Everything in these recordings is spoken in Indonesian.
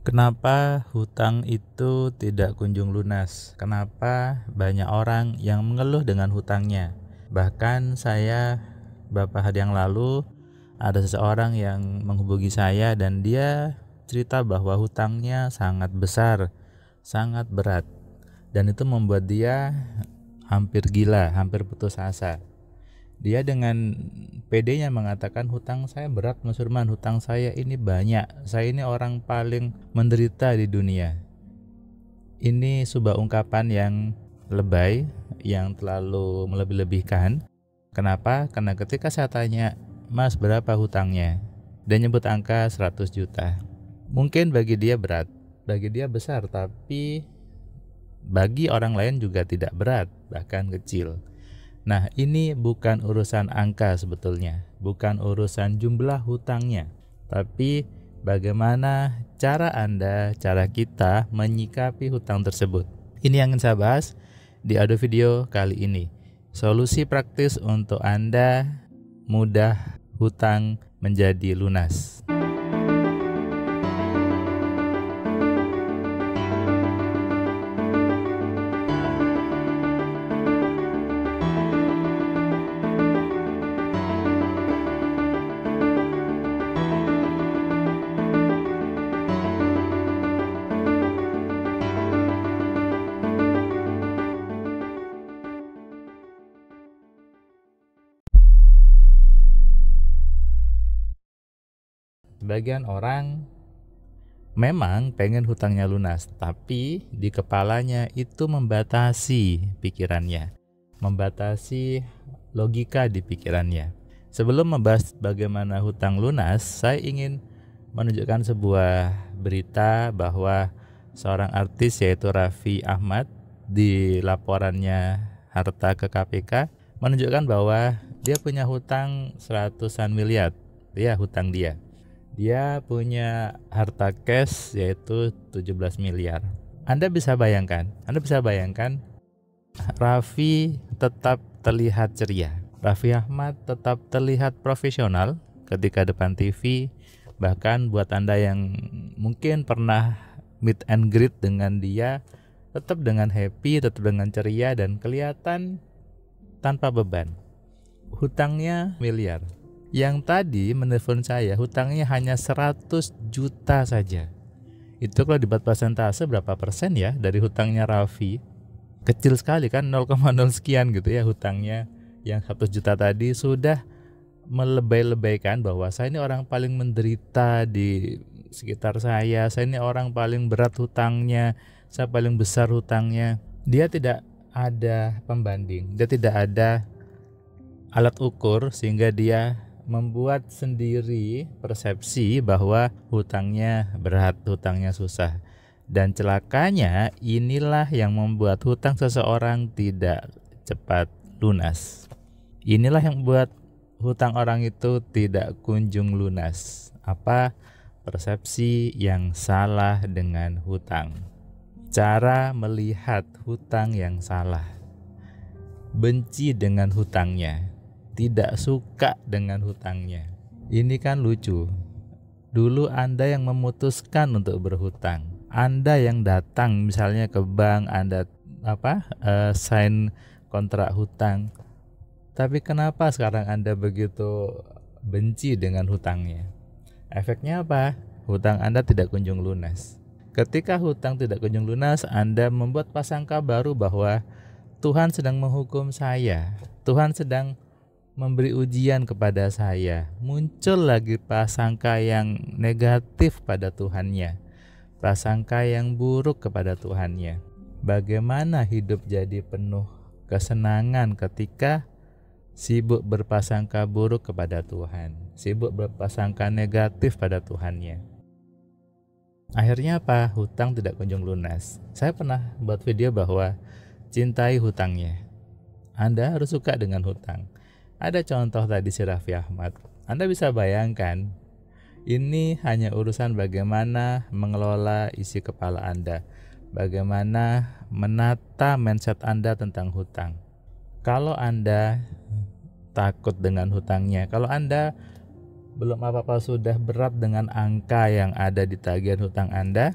Kenapa hutang itu tidak kunjung lunas? Kenapa banyak orang yang mengeluh dengan hutangnya? Bahkan saya beberapa hari yang lalu ada seseorang yang menghubungi saya dan dia cerita bahwa hutangnya sangat besar, sangat berat. Dan itu membuat dia hampir gila, hampir putus asa. Dia dengan PD-nya mengatakan hutang saya berat Mas Firman, hutang saya ini banyak, saya ini orang paling menderita di dunia. Ini sebuah ungkapan yang lebay, yang terlalu melebih-lebihkan. Kenapa? Karena ketika saya tanya, Mas berapa hutangnya? Dia nyebut angka 100 juta. Mungkin bagi dia berat, bagi dia besar, tapi bagi orang lain juga tidak berat, bahkan kecil. Nah, ini bukan urusan angka sebetulnya, bukan urusan jumlah hutangnya, tapi bagaimana cara Anda, cara kita menyikapi hutang tersebut. Ini yang ingin saya bahas di audio video kali ini. Solusi praktis untuk Anda mudah hutang menjadi lunas. Sebagian orang memang pengen hutangnya lunas, tapi di kepalanya itu membatasi pikirannya, membatasi logika di pikirannya. Sebelum membahas bagaimana hutang lunas, saya ingin menunjukkan sebuah berita bahwa seorang artis yaitu Raffi Ahmad di laporannya harta ke KPK menunjukkan bahwa dia punya hutang seratusan miliar, ya hutang dia. Dia punya harta cash yaitu 17 miliar. Anda bisa bayangkan Raffi tetap terlihat ceria. Raffi Ahmad tetap terlihat profesional ketika depan TV. Bahkan buat Anda yang mungkin pernah meet and greet dengan dia, tetap dengan happy, tetap dengan ceria dan kelihatan tanpa beban. Hutangnya miliar. Yang tadi menelpon saya hutangnya hanya 100 juta saja. Itu kalau dibuat persentase berapa persen ya dari hutangnya Raffi? Kecil sekali kan, 0,0 sekian gitu ya hutangnya. Yang 100 juta tadi sudah melebay-lebaykan bahwa saya ini orang paling menderita di sekitar saya ini orang paling berat hutangnya, saya paling besar hutangnya. Dia tidak ada pembanding, dia tidak ada alat ukur sehingga dia membuat sendiri persepsi bahwa hutangnya berat, hutangnya susah. Dan celakanya inilah yang membuat hutang seseorang tidak cepat lunas. Inilah yang membuat hutang orang itu tidak kunjung lunas. Apa? Persepsi yang salah dengan hutang. Cara melihat hutang yang salah. Benci dengan hutangnya, tidak suka dengan hutangnya. Ini kan lucu. Dulu Anda yang memutuskan untuk berhutang. Anda yang datang misalnya ke bank, Anda sign kontrak hutang. Tapi kenapa sekarang Anda begitu benci dengan hutangnya? Efeknya apa? Hutang Anda tidak kunjung lunas. Ketika hutang tidak kunjung lunas, Anda membuat prasangka baru bahwa Tuhan sedang menghukum saya. Tuhan sedang memberi ujian kepada saya. Muncul lagi prasangka yang negatif pada Tuhannya, prasangka yang buruk kepada Tuhannya. Bagaimana hidup jadi penuh kesenangan ketika sibuk berprasangka buruk kepada Tuhan, sibuk berprasangka negatif pada Tuhannya. Akhirnya apa? Hutang tidak kunjung lunas. Saya pernah buat video bahwa cintai hutangnya. Anda harus suka dengan hutang. Ada contoh tadi si Raffi Ahmad. Anda bisa bayangkan, ini hanya urusan bagaimana mengelola isi kepala Anda, bagaimana menata mindset Anda tentang hutang. Kalau Anda takut dengan hutangnya, kalau Anda belum apa-apa sudah berat dengan angka yang ada di tagihan hutang Anda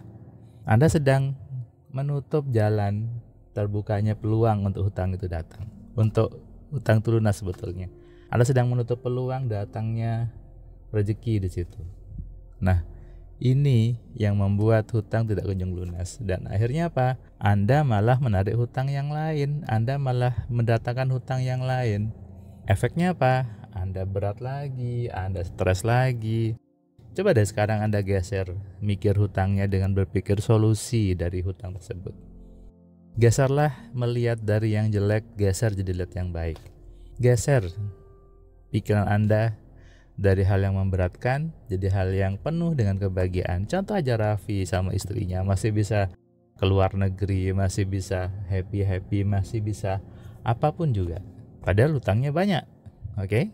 sedang menutup jalan terbukanya peluang untuk hutang itu datang, untuk hutang itu lunas sebetulnya. Anda sedang menutup peluang datangnya rezeki di situ. Nah, ini yang membuat hutang tidak kunjung lunas, dan akhirnya apa? Anda malah menarik hutang yang lain, Anda malah mendatangkan hutang yang lain. Efeknya apa? Anda berat lagi, Anda stres lagi. Coba deh sekarang Anda geser mikir hutangnya dengan berpikir solusi dari hutang tersebut. Geserlah melihat dari yang jelek, geser jadi lihat yang baik. Geser pikiran Anda dari hal yang memberatkan jadi hal yang penuh dengan kebahagiaan. Contoh aja Raffi sama istrinya masih bisa keluar negeri, masih bisa happy, masih bisa apapun juga. Padahal hutangnya banyak, oke?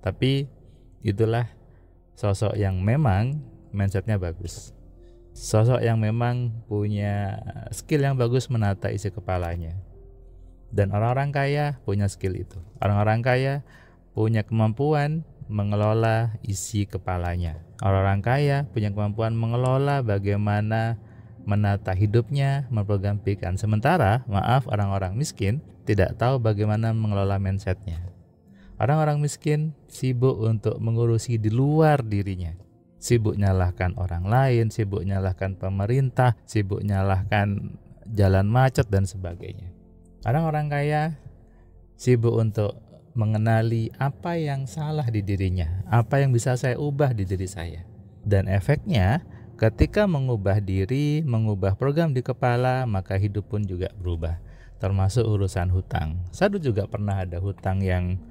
Tapi itulah sosok yang memang mindsetnya bagus. Sosok yang memang punya skill yang bagus menata isi kepalanya. Dan orang-orang kaya punya skill itu. Orang-orang kaya punya kemampuan mengelola isi kepalanya. Orang-orang kaya punya kemampuan mengelola bagaimana menata hidupnya, memprogram pikiran. Sementara, orang-orang miskin tidak tahu bagaimana mengelola mindsetnya. Orang-orang miskin sibuk untuk mengurusi di luar dirinya. Sibuk nyalahkan orang lain, sibuk nyalahkan pemerintah, sibuk nyalahkan jalan macet dan sebagainya. Orang-orang kaya sibuk untuk mengenali apa yang salah di dirinya, apa yang bisa saya ubah di diri saya. Dan efeknya ketika mengubah diri, mengubah program di kepala, maka hidup pun juga berubah, termasuk urusan hutang. Saya juga pernah ada hutang yang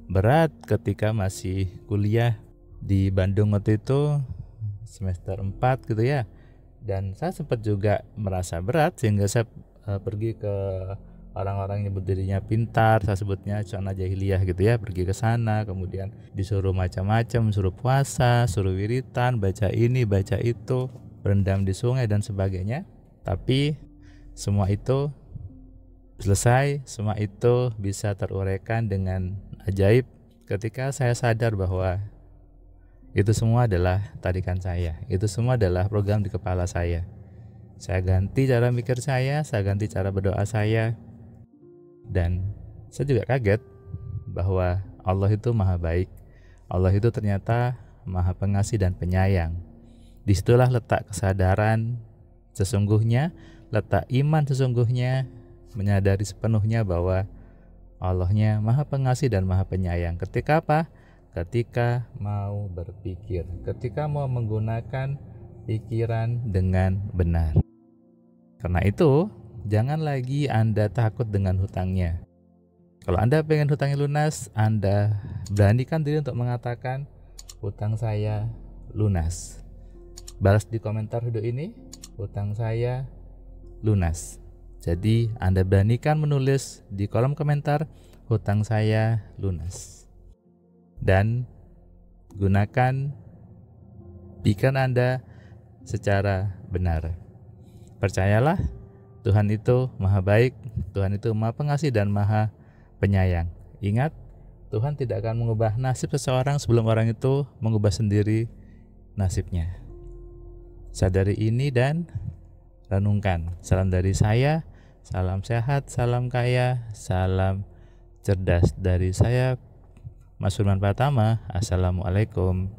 berat ketika masih kuliah di Bandung waktu itu, semester 4 gitu ya. Dan saya sempat juga merasa berat sehingga saya pergi ke orang-orang yang nyebut dirinya pintar, saya sebutnya Cona Jahiliyah gitu ya, pergi ke sana, kemudian disuruh macam-macam, suruh puasa, suruh wiritan, baca ini, baca itu, berendam di sungai dan sebagainya. Tapi semua itu selesai, semua itu bisa teruraikan dengan ajaib ketika saya sadar bahwa itu semua adalah tarikan saya, itu semua adalah program di kepala saya. Saya ganti cara mikir saya ganti cara berdoa saya. Dan saya juga kaget bahwa Allah itu maha baik. Allah itu ternyata maha pengasih dan penyayang. Disitulah letak kesadaran sesungguhnya, letak iman sesungguhnya, menyadari sepenuhnya bahwa Allahnya maha pengasih dan maha penyayang. Ketika apa? Ketika mau berpikir, ketika mau menggunakan pikiran dengan benar. Karena itu, jangan lagi Anda takut dengan hutangnya. Kalau Anda pengen hutangnya lunas, Anda beranikan diri untuk mengatakan hutang saya lunas. Balas di komentar video ini, hutang saya lunas. Jadi Anda beranikan menulis di kolom komentar hutang saya lunas. Dan gunakan pikiran Anda secara benar. Percayalah, Tuhan itu maha baik, Tuhan itu maha pengasih dan maha penyayang. Ingat, Tuhan tidak akan mengubah nasib seseorang sebelum orang itu mengubah sendiri nasibnya. Sadari ini dan renungkan. Salam dari saya, salam sehat, salam kaya, salam cerdas dari saya, Mas Firman Pratama. Assalamualaikum.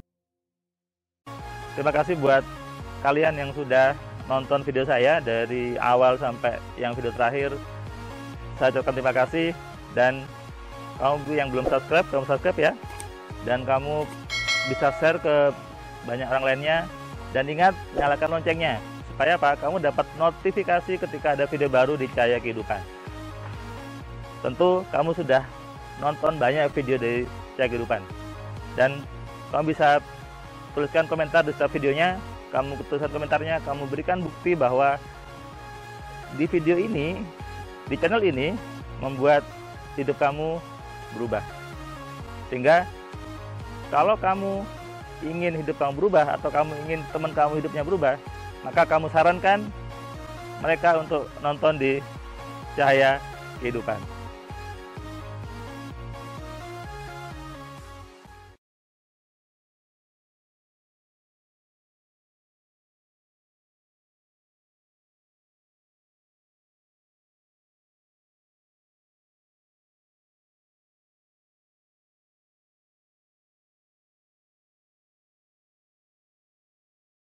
Terima kasih buat kalian yang sudah nonton video saya dari awal sampai yang video terakhir. Saya ucapkan terima kasih. Dan kamu yang belum subscribe, kamu subscribe ya. Dan kamu bisa share ke banyak orang lainnya. Dan ingat, nyalakan loncengnya supaya apa? Kamu dapat notifikasi ketika ada video baru di Cahaya Kehidupan. Tentu kamu sudah nonton banyak video dari Cahaya Kehidupan. Dan kamu bisa tuliskan komentar di setiap videonya. Kamu tuliskan komentarnya, kamu berikan bukti bahwa di video ini, di channel ini membuat hidup kamu berubah. Sehingga kalau kamu ingin hidup kamu berubah atau kamu ingin teman kamu hidupnya berubah, maka kamu sarankan mereka untuk nonton di Cahaya Kehidupan.